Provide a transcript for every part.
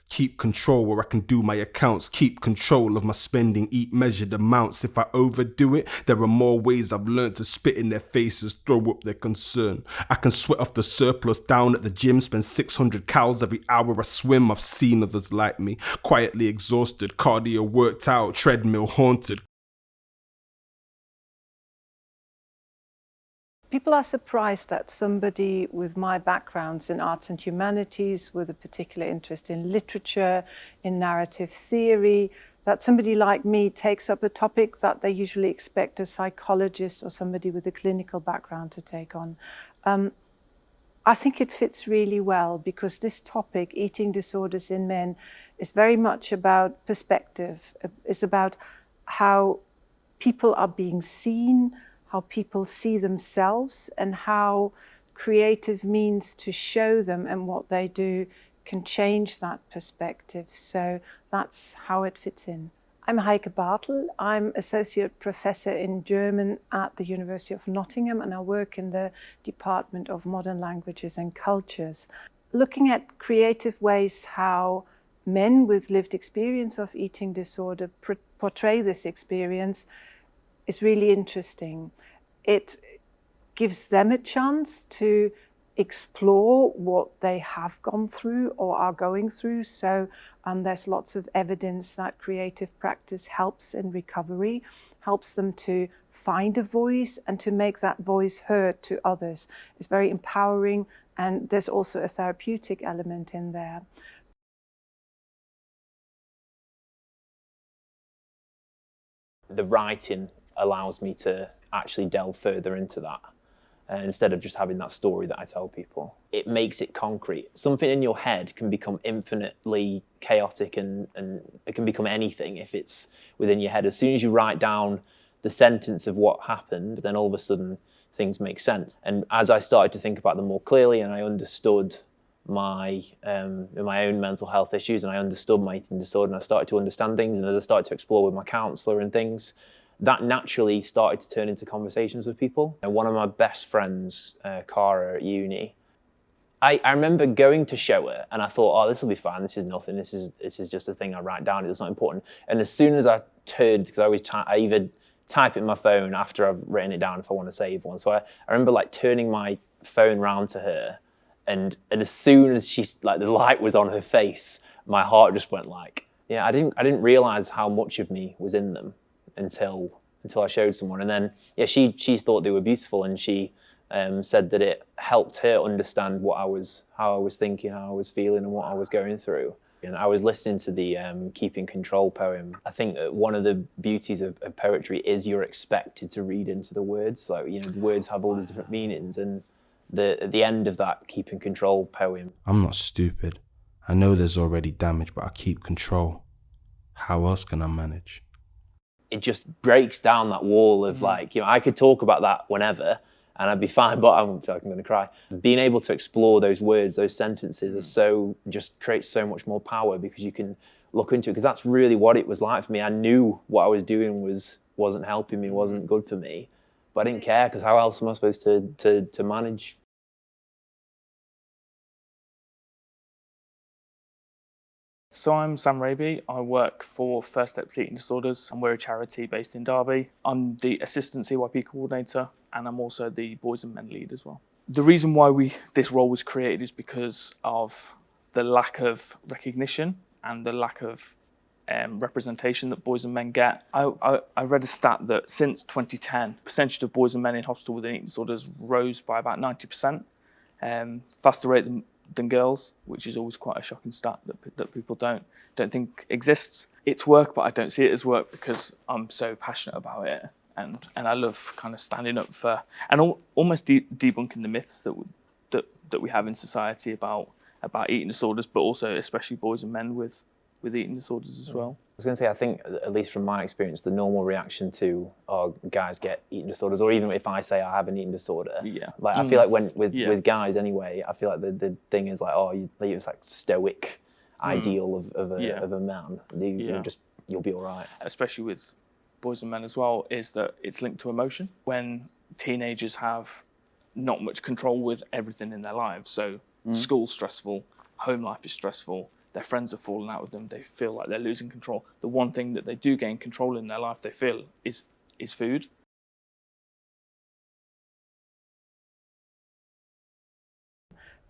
Keep control where I can do my accounts. Keep control of my spending. Eat measured amounts. If I overdo it, there are more ways I've learned to spit in their faces, throw up their concern. I can sweat off the surplus down at the gym. Spend 600 calories every hour I swim. I've seen others like me. Quietly exhausted. Cardio worked out. Treadmill haunted. People are surprised that somebody with my backgrounds in arts and humanities, with a particular interest in literature, in narrative theory, that somebody like me takes up a topic that they usually expect a psychologist or somebody with a clinical background to take on. I think it fits really well because this topic, eating disorders in men, is very much about perspective. It's about how people are being seen, how people see themselves, and how creative means to show them and what they do can change that perspective. So that's how it fits in. I'm Heike Bartel. I'm Associate Professor in German at the University of Nottingham, and I work in the Department of Modern Languages and Cultures. Looking at creative ways how men with lived experience of eating disorder portray this experience is really interesting. It gives them a chance to explore what they have gone through or are going through. So there's lots of evidence that creative practice helps in recovery, helps them to find a voice and to make that voice heard to others. It's very empowering, and there's also a therapeutic element in there. The writing allows me to actually delve further into that instead of just having that story that I tell people. It makes it concrete. Something in your head can become infinitely chaotic and it can become anything if it's within your head. As soon as you write down the sentence of what happened, then all of a sudden things make sense. And as I started to think about them more clearly and I understood my own mental health issues and I understood my eating disorder and I started to understand things, and as I started to explore with my counsellor and things, that naturally started to turn into conversations with people. And one of my best friends, Cara at uni, I remember going to show her and I thought, oh, this will be fine, this is nothing, this is just a thing I write down, it's not important. And as soon as I turned, because I either type it in my phone after I've written it down if I want to save one. So I remember like turning my phone round to her, and as soon as the light was on her face, my heart just went like, yeah, I didn't realize how much of me was in them until I showed someone. And then yeah, she thought they were beautiful, and she said that it helped her understand how I was thinking, how I was feeling, and what I was going through. And I was listening to the Keeping Control poem. I think that one of the beauties of poetry is you're expected to read into the words. So, you know, the words have all these different meanings, and at the end of that Keeping Control poem. I'm not stupid. I know there's already damage, but I keep control. How else can I manage? It just breaks down that wall of like, you know, I could talk about that whenever and I'd be fine, but I feel like I'm going to cry. Being able to explore those words, those sentences just creates so much more power, because you can look into it, because that's really what it was like for me. I knew what I was doing wasn't helping me, wasn't good for me, but I didn't care, because how else am I supposed to manage? So I'm Sam Raby. I work for First Steps Eating Disorders, and we're a charity based in Derby. I'm the assistant CYP coordinator, and I'm also the boys and men lead as well. The reason why this role was created is because of the lack of recognition and the lack of representation that boys and men get. I read a stat that since 2010, the percentage of boys and men in hospital with eating disorders rose by about 90%, faster rate than girls, which is always quite a shocking stat that people don't think exists. It's work, but I don't see it as work because I'm so passionate about it, and I love kind of standing up for and almost debunking the myths that we have in society about eating disorders, but also especially boys and men with eating disorders as well. I was going to say, I think, at least from my experience, the normal reaction to, oh, guys get eating disorders, or even if I say I have an eating disorder, like I feel like with guys anyway, I feel like the thing is like, oh, it's like stoic ideal of a man. You'll be all right. Especially with boys and men as well, is that it's linked to emotion. When teenagers have not much control with everything in their lives, so school's stressful, home life is stressful, their friends are falling out with them, they feel like they're losing control. The one thing that they do gain control in their life, they feel, is food.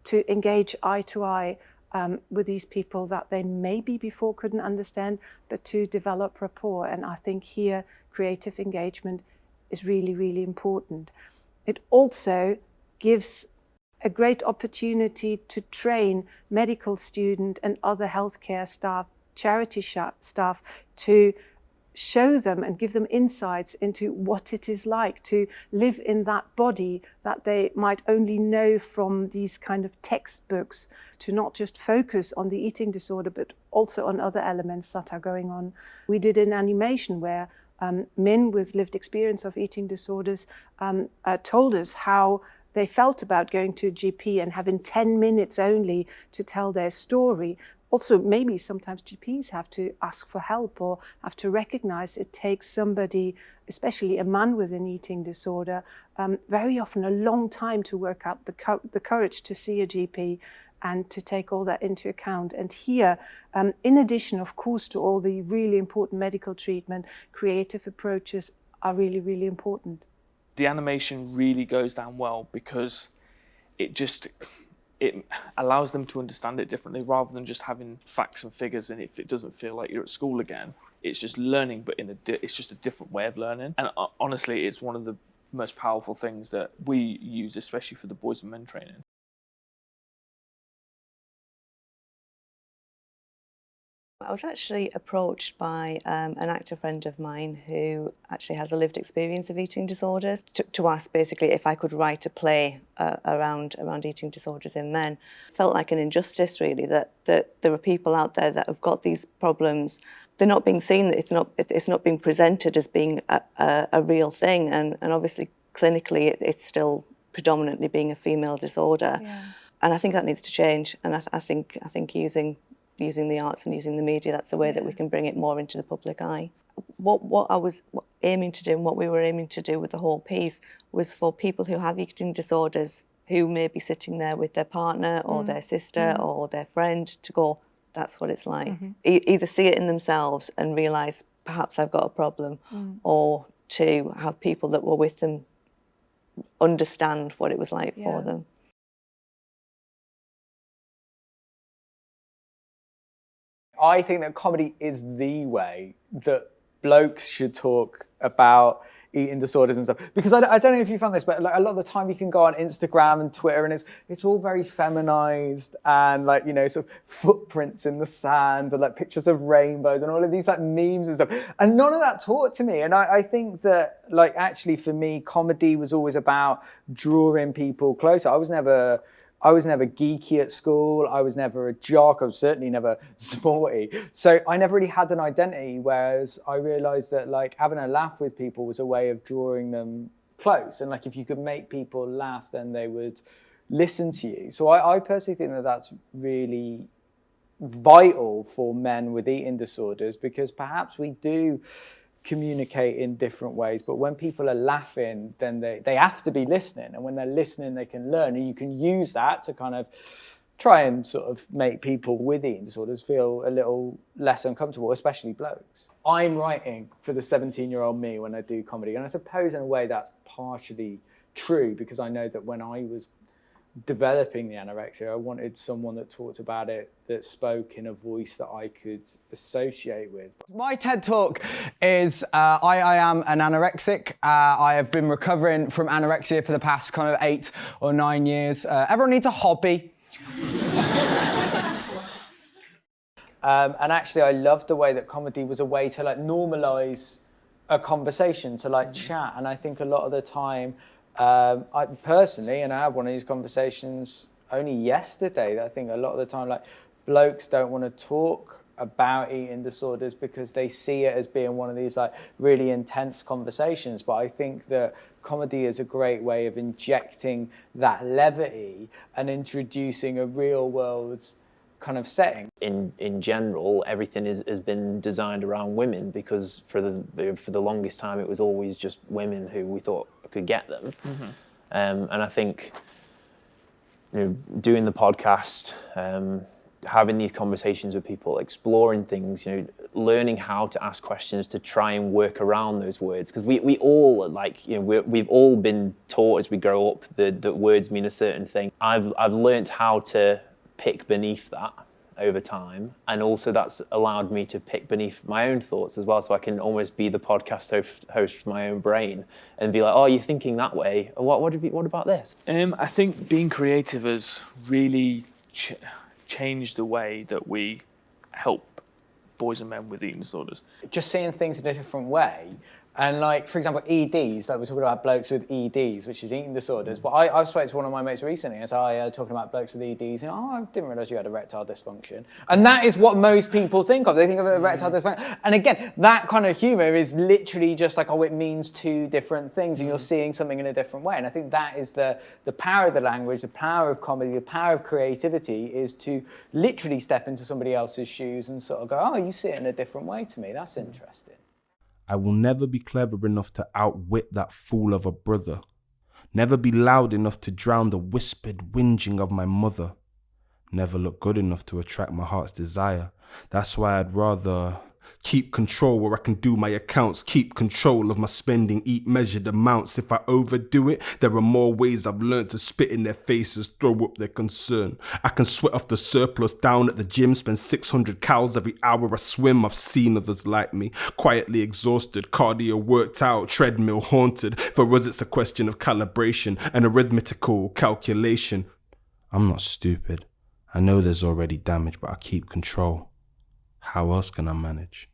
To engage eye to eye with these people that they maybe before couldn't understand, but to develop rapport. And I think here creative engagement is really, really important. It also gives a great opportunity to train medical students and other healthcare staff, charity staff, to show them and give them insights into what it is like to live in that body that they might only know from these kind of textbooks, to not just focus on the eating disorder, but also on other elements that are going on. We did an animation where men with lived experience of eating disorders told us how they felt about going to a GP and having 10 minutes only to tell their story. Also, maybe sometimes GPs have to ask for help or have to recognize it takes somebody, especially a man with an eating disorder, very often a long time to work out the courage to see a GP and to take all that into account. And here, in addition, of course, to all the really important medical treatment, creative approaches are really, really important. The animation really goes down well because it allows them to understand it differently rather than just having facts and figures, and if it doesn't feel like you're at school again, it's just learning, but it's just a different way of learning. And honestly, it's one of the most powerful things that we use, especially for the boys and men training. I was actually approached by an actor friend of mine who actually has a lived experience of eating disorders to ask basically if I could write a play around eating disorders in men. Felt like an injustice really that there are people out there that have got these problems. They're not being seen, it's not being presented as being a real thing, and obviously clinically it's still predominantly being a female disorder. Yeah. And I think that needs to change, and I think using the arts and using the media, that's the way that we can bring it more into the public eye. What I was aiming to do and what we were aiming to do with the whole piece was for people who have eating disorders, who may be sitting there with their partner or their sister or their friend, to go, that's what it's like. Either see it in themselves and realise perhaps I've got a problem, or to have people that were with them understand what it was like for them. I think that comedy is the way that blokes should talk about eating disorders and stuff. Because I don't know if you found this, but like a lot of the time you can go on Instagram and Twitter and it's all very feminized and like, you know, sort of footprints in the sand and like pictures of rainbows and all of these like memes and stuff. And none of that talked to me. And I think that like actually for me, comedy was always about drawing people closer. I was never geeky at school. I was never a jock. I was certainly never sporty. So I never really had an identity, whereas I realized that like having a laugh with people was a way of drawing them close. And like if you could make people laugh, then they would listen to you. So I personally think that that's really vital for men with eating disorders, because perhaps we do communicate in different ways, but when people are laughing, then they have to be listening, and when they're listening they can learn, and you can use that to kind of try and sort of make people with eating disorders feel a little less uncomfortable, especially blokes. I'm writing for the 17-year-old me when I do comedy, and I suppose in a way that's partially true, because I know that when I was developing the anorexia, I wanted someone that talked about it, that spoke in a voice that I could associate with. My TED Talk is I am an anorexic. I have been recovering from anorexia for the past kind of 8 or 9 years. Everyone needs a hobby. And actually I loved the way that comedy was a way to like normalise a conversation, to like chat. And I think a lot of the time, I personally, and I had one of these conversations only yesterday, that I think a lot of the time like blokes don't want to talk about eating disorders because they see it as being one of these like really intense conversations. But I think that comedy is a great way of injecting that levity and introducing a real world kind of setting. In general, everything has been designed around women, because for the longest time it was always just women who we thought could get them. And I think, you know, doing the podcast having these conversations with people, exploring things, learning how to ask questions to try and work around those words. Because we all, we've all been taught as we grow up that words mean a certain thing. I've learned how to pick beneath that over time, and also that's allowed me to pick beneath my own thoughts as well, so I can almost be the podcast host for my own brain and be like, oh, you're thinking that way, what about this? I think being creative has really changed the way that we help boys and men with eating disorders. Just seeing things in a different way. And like, for example, EDs, like we're talking about blokes with EDs, which is eating disorders. But I've spoken to one of my mates recently as talking about blokes with EDs, and I didn't realise you had erectile dysfunction. And that is what most people think of. They think of erectile dysfunction. And again, that kind of humour is literally just like, oh, it means two different things, and you're seeing something in a different way. And I think that is the power of the language, the power of comedy, the power of creativity, is to literally step into somebody else's shoes and sort of go, oh, you see it in a different way to me. That's interesting. I will never be clever enough to outwit that fool of a brother. Never be loud enough to drown the whispered whinging of my mother. Never look good enough to attract my heart's desire. That's why I'd rather keep control where I can do my accounts, keep control of my spending, eat measured amounts. If I overdo it, there are more ways I've learned to spit in their faces, throw up their concern. I can sweat off the surplus down at the gym, spend 600 calories every hour I swim. I've seen others like me, quietly exhausted, cardio worked out, treadmill haunted. For us it's a question of calibration and arithmetical calculation. I'm not stupid. I know there's already damage, but I keep control. How else can I manage?